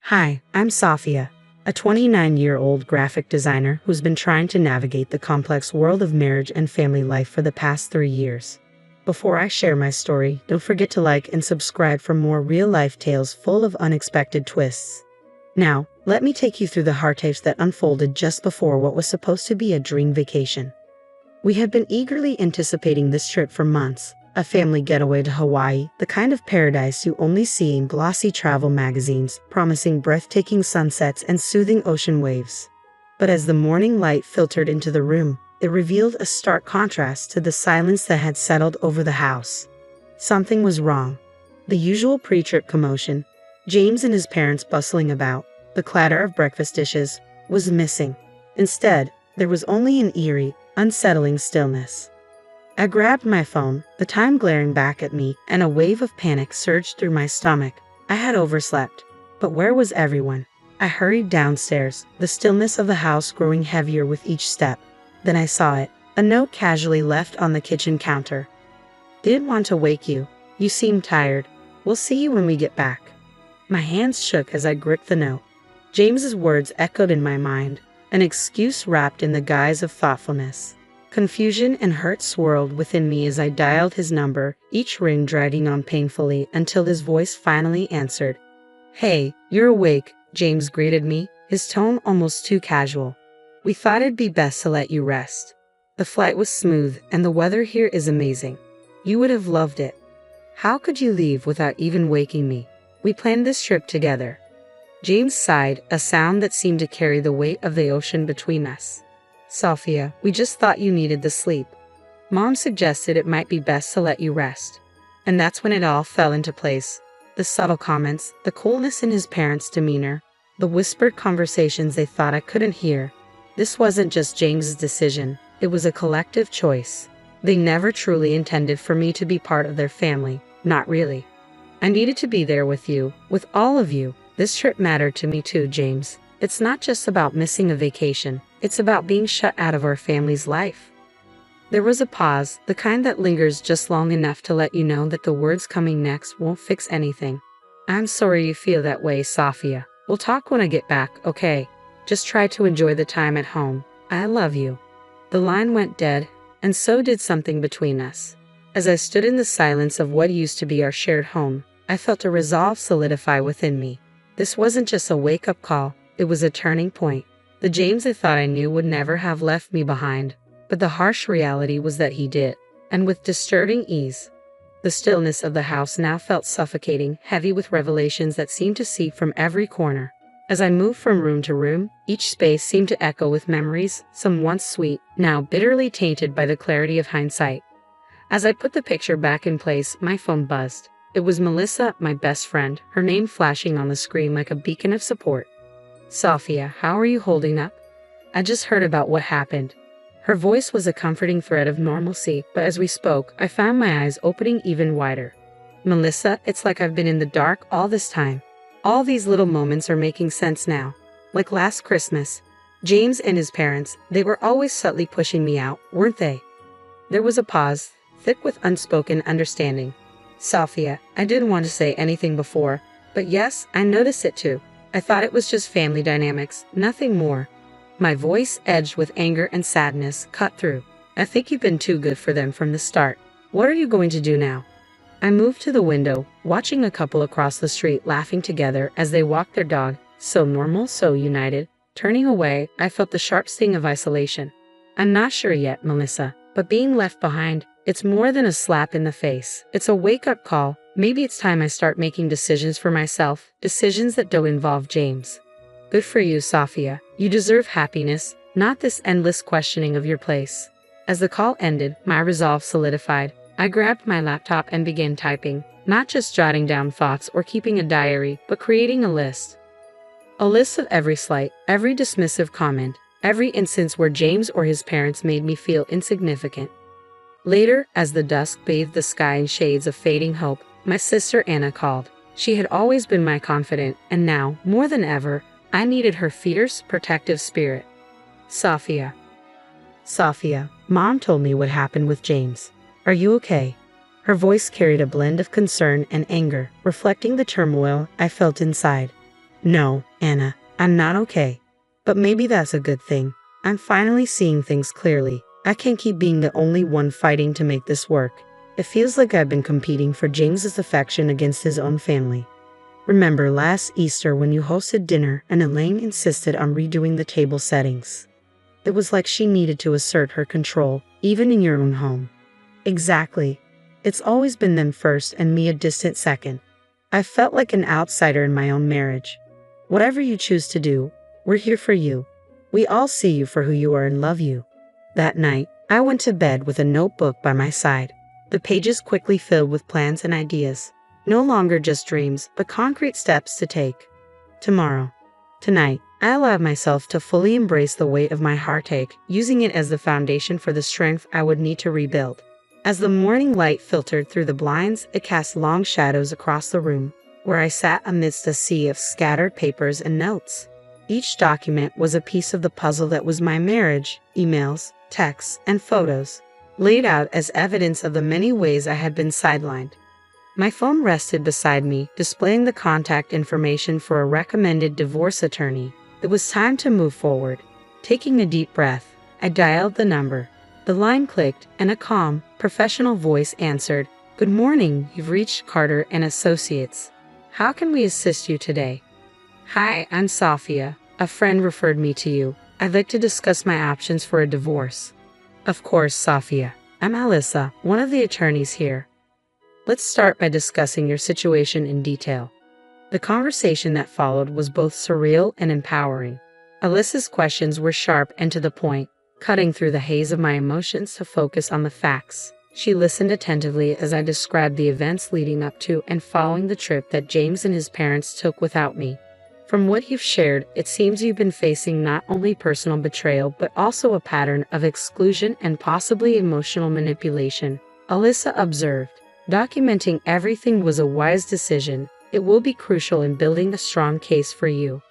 Hi, I'm Safia, a 29-year-old graphic designer who's been trying to navigate the complex world of marriage and family life for the past 3 years. Before I share my story, don't forget to like and subscribe for more real-life tales full of unexpected twists. Now, let me take you through the heartaches that unfolded just before what was supposed to be a dream vacation. We had been eagerly anticipating this trip for months, a family getaway to Hawaii, the kind of paradise you only see in glossy travel magazines, promising breathtaking sunsets and soothing ocean waves. But as the morning light filtered into the room, it revealed a stark contrast to the silence that had settled over the house. Something was wrong. The usual pre-trip commotion, James and his parents bustling about, the clatter of breakfast dishes, was missing. Instead, there was only an eerie, unsettling stillness. I grabbed my phone, the time glaring back at me, and a wave of panic surged through my stomach. I had overslept. But where was everyone? I hurried downstairs, the stillness of the house growing heavier with each step. Then I saw it, a note casually left on the kitchen counter. Didn't want to wake you. You seem tired. We'll see you when we get back. My hands shook as I gripped the note. James's words echoed in my mind, an excuse wrapped in the guise of thoughtfulness. Confusion and hurt swirled within me as I dialed his number, each ring dragging on painfully until his voice finally answered. "Hey, you're awake," James greeted me, his tone almost too casual. "We thought it'd be best to let you rest. The flight was smooth and the weather here is amazing. You would have loved it. How could you leave without even waking me? We planned this trip together." James sighed, a sound that seemed to carry the weight of the ocean between us. "Safia, we just thought you needed the sleep. Mom suggested it might be best to let you rest." And that's when it all fell into place. The subtle comments, the coolness in his parents' demeanor, the whispered conversations they thought I couldn't hear. This wasn't just James's decision, it was a collective choice. They never truly intended for me to be part of their family, not really. I needed to be there with you, with all of you. This trip mattered to me too, James. It's not just about missing a vacation, it's about being shut out of our family's life. There was a pause, the kind that lingers just long enough to let you know that the words coming next won't fix anything. "I'm sorry you feel that way, Safia. We'll talk when I get back, okay? Just try to enjoy the time at home. I love you." The line went dead, and so did something between us. As I stood in the silence of what used to be our shared home, I felt a resolve solidify within me. This wasn't just a wake-up call, it was a turning point. The James I thought I knew would never have left me behind, but the harsh reality was that he did, and with disturbing ease. The stillness of the house now felt suffocating, heavy with revelations that seemed to seep from every corner. As I moved from room to room, each space seemed to echo with memories, some once sweet, now bitterly tainted by the clarity of hindsight. As I put the picture back in place, my phone buzzed. It was Melissa, my best friend, her name flashing on the screen like a beacon of support. "Safia, how are you holding up? I just heard about what happened." Her voice was a comforting thread of normalcy, but as we spoke, I found my eyes opening even wider. "Melissa, it's like I've been in the dark all this time. All these little moments are making sense now. Like last Christmas, James and his parents, they were always subtly pushing me out, weren't they?" There was a pause, thick with unspoken understanding. "Safia, I didn't want to say anything before, but yes, I noticed it too. I thought it was just family dynamics, nothing more." My voice, edged with anger and sadness, cut through. "I think you've been too good for them from the start. What are you going to do now?" I moved to the window, watching a couple across the street laughing together as they walked their dog, so normal, so united. Turning away, I felt the sharp sting of isolation. "I'm not sure yet, Melissa, but being left behind, it's more than a slap in the face. It's a wake-up call. Maybe it's time I start making decisions for myself, decisions that don't involve James." "Good for you, Safia. You deserve happiness, not this endless questioning of your place." As the call ended, my resolve solidified. I grabbed my laptop and began typing, not just jotting down thoughts or keeping a diary, but creating a list. A list of every slight, every dismissive comment, every instance where James or his parents made me feel insignificant. Later, as the dusk bathed the sky in shades of fading hope, my sister Anna called. She had always been my confidant, and now, more than ever, I needed her fierce, protective spirit. "Safia. Safia, Mom told me what happened with James. Are you okay?" Her voice carried a blend of concern and anger, reflecting the turmoil I felt inside. No, Anna, I'm not okay. But maybe that's a good thing. I'm finally seeing things clearly. I can't keep being the only one fighting to make this work. It feels like I've been competing for James's affection against his own family. Remember last Easter when you hosted dinner and Elaine insisted on redoing the table settings? It was like she needed to assert her control, even in your own home. Exactly. It's always been them first and me a distant second. I felt like an outsider in my own marriage. Whatever you choose to do, we're here for you. We all see you for who you are and love you. That night, I went to bed with a notebook by my side. The pages quickly filled with plans and ideas. No longer just dreams, but concrete steps to take. Tonight, I allowed myself to fully embrace the weight of my heartache, using it as the foundation for the strength I would need to rebuild. As the morning light filtered through the blinds, it cast long shadows across the room, where I sat amidst a sea of scattered papers and notes. Each document was a piece of the puzzle that was my marriage, emails, texts, and photos, laid out as evidence of the many ways I had been sidelined. My phone rested beside me, displaying the contact information for a recommended divorce attorney. It was time to move forward. Taking a deep breath, I dialed the number. The line clicked, and a calm, professional voice answered, "Good morning, you've reached Carter & Associates. How can we assist you today?" "Hi, I'm Sophia. A friend referred me to you. I'd like to discuss my options for a divorce." "Of course, Sophia. I'm Alyssa, one of the attorneys here. Let's start by discussing your situation in detail." The conversation that followed was both surreal and empowering. Alyssa's questions were sharp and to the point, cutting through the haze of my emotions to focus on the facts. She listened attentively as I described the events leading up to and following the trip that James and his parents took without me. "From what you've shared, it seems you've been facing not only personal betrayal but also a pattern of exclusion and possibly emotional manipulation," Alyssa observed. "Documenting everything was a wise decision. It will be crucial in building a strong case for you."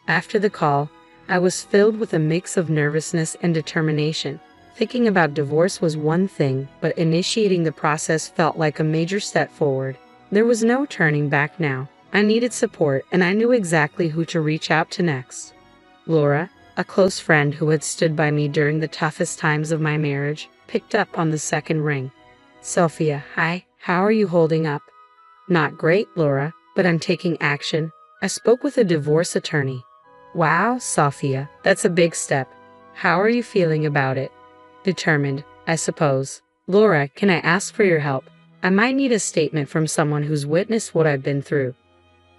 After the call, I was filled with a mix of nervousness and determination. Thinking about divorce was one thing, but initiating the process felt like a major step forward. There was no turning back now. I needed support, and I knew exactly who to reach out to next. Laura, a close friend who had stood by me during the toughest times of my marriage, picked up on the second ring. "Sophia, hi, how are you holding up?" "Not great, Laura, but I'm taking action. I spoke with a divorce attorney." "Wow, Sophia, that's a big step. How are you feeling about it?" "Determined, I suppose." "Laura, can I ask for your help? I might need a statement from someone who's witnessed what I've been through."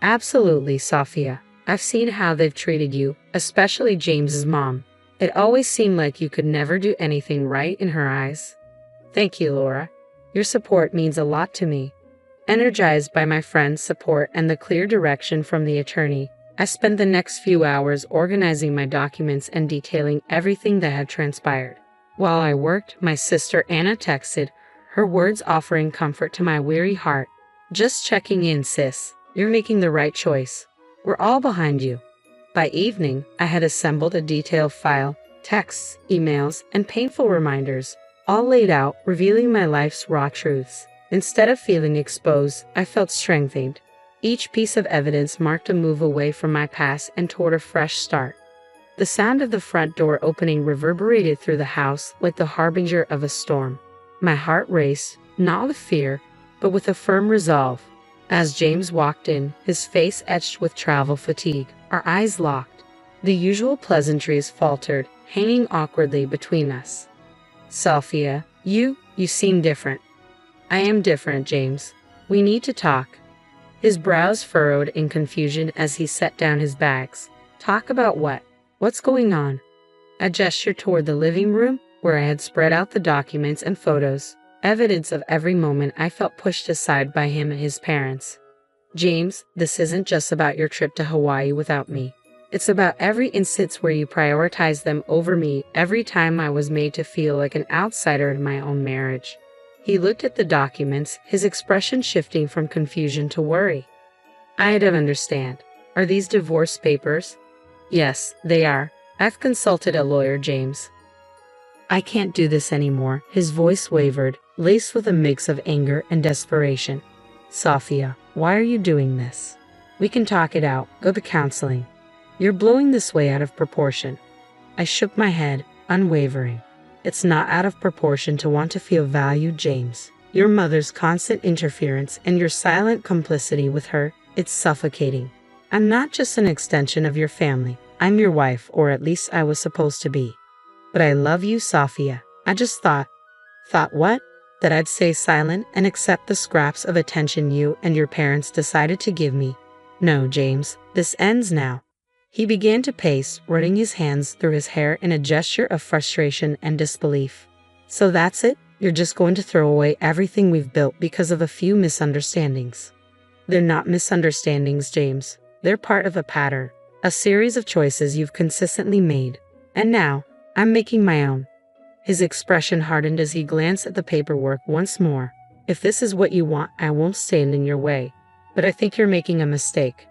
"Absolutely, Sophia. I've seen how they've treated you, especially James's mom. It always seemed like you could never do anything right in her eyes." "Thank you, Laura. Your support means a lot to me." Energized by my friend's support and the clear direction from the attorney, I spent the next few hours organizing my documents and detailing everything that had transpired. While I worked, my sister Anna texted, her words offering comfort to my weary heart. "Just checking in, sis. You're making the right choice. We're all behind you." By evening, I had assembled a detailed file, texts, emails, and painful reminders, all laid out, revealing my life's raw truths. Instead of feeling exposed, I felt strengthened. Each piece of evidence marked a move away from my past and toward a fresh start. The sound of the front door opening reverberated through the house like the harbinger of a storm. My heart raced, not with fear, but with a firm resolve. As James walked in, his face etched with travel fatigue, our eyes locked. The usual pleasantries faltered, hanging awkwardly between us. "Sophia, you seem different." "I am different, James. We need to talk." His brows furrowed in confusion as he set down his bags. "Talk about what? What's going on?" I gestured toward the living room, where I had spread out the documents and photos, evidence of every moment I felt pushed aside by him and his parents. "James, this isn't just about your trip to Hawaii without me. It's about every instance where you prioritized them over me, every time I was made to feel like an outsider in my own marriage." He looked at the documents, his expression shifting from confusion to worry. "I don't understand. Are these divorce papers?" "Yes, they are. I've consulted a lawyer, James." "I can't do this anymore." His voice wavered, laced with a mix of anger and desperation. "Sophia, why are you doing this? We can talk it out, go to counseling. You're blowing this way out of proportion. I shook my head, unwavering. It's not out of proportion to want to feel valued, James. Your mother's constant interference and your silent complicity with her, it's suffocating. I'm not just an extension of your family. I'm your wife, or at least I was supposed to be. But I love you, Sophia. I just thought what? That I'd stay silent and accept the scraps of attention you and your parents decided to give me. No, James, this ends now. He began to pace, running his hands through his hair in a gesture of frustration and disbelief. So that's it? You're just going to throw away everything we've built because of a few misunderstandings? They're not misunderstandings, James. They're part of a pattern, a series of choices you've consistently made. And now, I'm making my own. His expression hardened as he glanced at the paperwork once more. If this is what you want, I won't stand in your way. But I think you're making a mistake.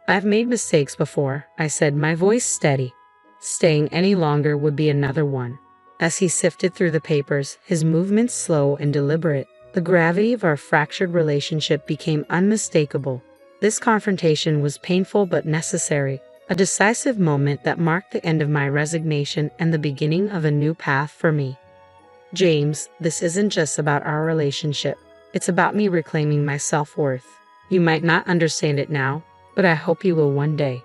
I've made mistakes before, I said, my voice steady. Staying any longer would be another one. As he sifted through the papers, his movements slow and deliberate, the gravity of our fractured relationship became unmistakable. This confrontation was painful but necessary, a decisive moment that marked the end of my resignation and the beginning of a new path for me. James, this isn't just about our relationship. It's about me reclaiming my self-worth. You might not understand it now, but I hope you will one day.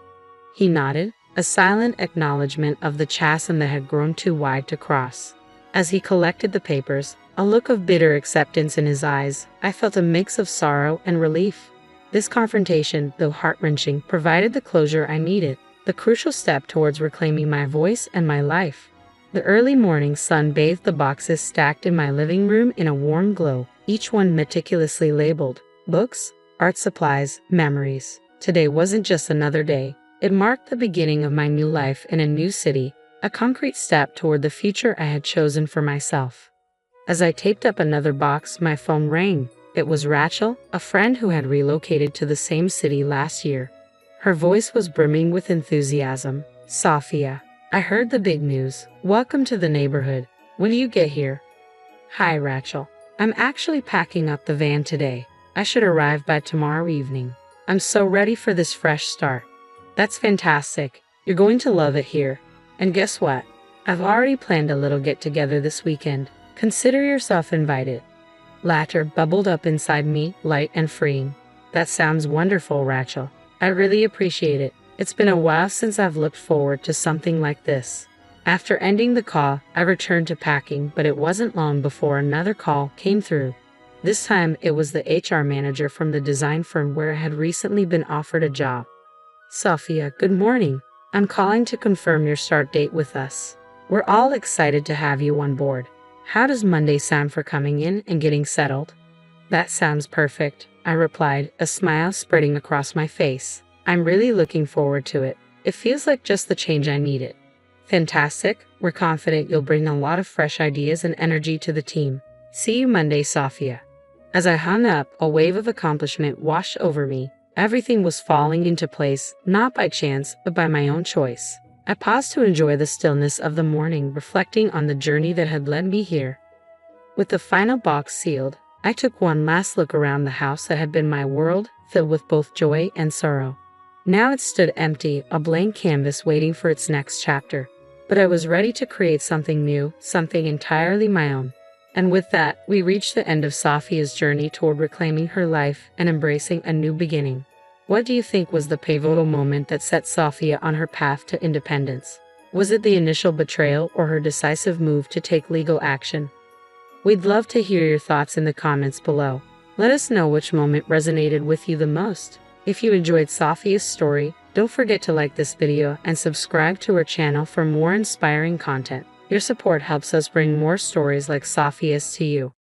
He nodded, a silent acknowledgement of the chasm that had grown too wide to cross. As he collected the papers, a look of bitter acceptance in his eyes, I felt a mix of sorrow and relief. This confrontation, though heart-wrenching, provided the closure I needed, the crucial step towards reclaiming my voice and my life. The early morning sun bathed the boxes stacked in my living room in a warm glow, each one meticulously labeled: books, art supplies, memories. Today wasn't just another day. It marked the beginning of my new life in a new city, a concrete step toward the future I had chosen for myself. As I taped up another box, my phone rang. It was Rachel, a friend who had relocated to the same city last year. Her voice was brimming with enthusiasm. Sophia, I heard the big news. Welcome to the neighborhood. When do you get here? Hi, Rachel. I'm actually packing up the van today. I should arrive by tomorrow evening. I'm so ready for this fresh start. That's fantastic. You're going to love it here. And guess what? I've already planned a little get-together this weekend. Consider yourself invited. Laughter bubbled up inside me, light and freeing. That sounds wonderful, Rachel. I really appreciate it. It's been a while since I've looked forward to something like this. After ending the call, I returned to packing, but it wasn't long before another call came through. This time, it was the HR manager from the design firm where I had recently been offered a job. Sophia, good morning. I'm calling to confirm your start date with us. We're all excited to have you on board. How does Monday sound for coming in and getting settled? That sounds perfect, I replied, a smile spreading across my face. I'm really looking forward to it. It feels like just the change I needed. Fantastic. We're confident you'll bring a lot of fresh ideas and energy to the team. See you Monday, Sophia. As I hung up, a wave of accomplishment washed over me. Everything was falling into place, not by chance, but by my own choice. I paused to enjoy the stillness of the morning, reflecting on the journey that had led me here. With the final box sealed, I took one last look around the house that had been my world, filled with both joy and sorrow. Now it stood empty, a blank canvas waiting for its next chapter. But I was ready to create something new, something entirely my own. And with that, we reached the end of Sophia's journey toward reclaiming her life and embracing a new beginning. What do you think was the pivotal moment that set Sophia on her path to independence? Was it the initial betrayal or her decisive move to take legal action? We'd love to hear your thoughts in the comments below. Let us know which moment resonated with you the most. If you enjoyed Sophia's story, don't forget to like this video and subscribe to our channel for more inspiring content. Your support helps us bring more stories like Sophia's to you.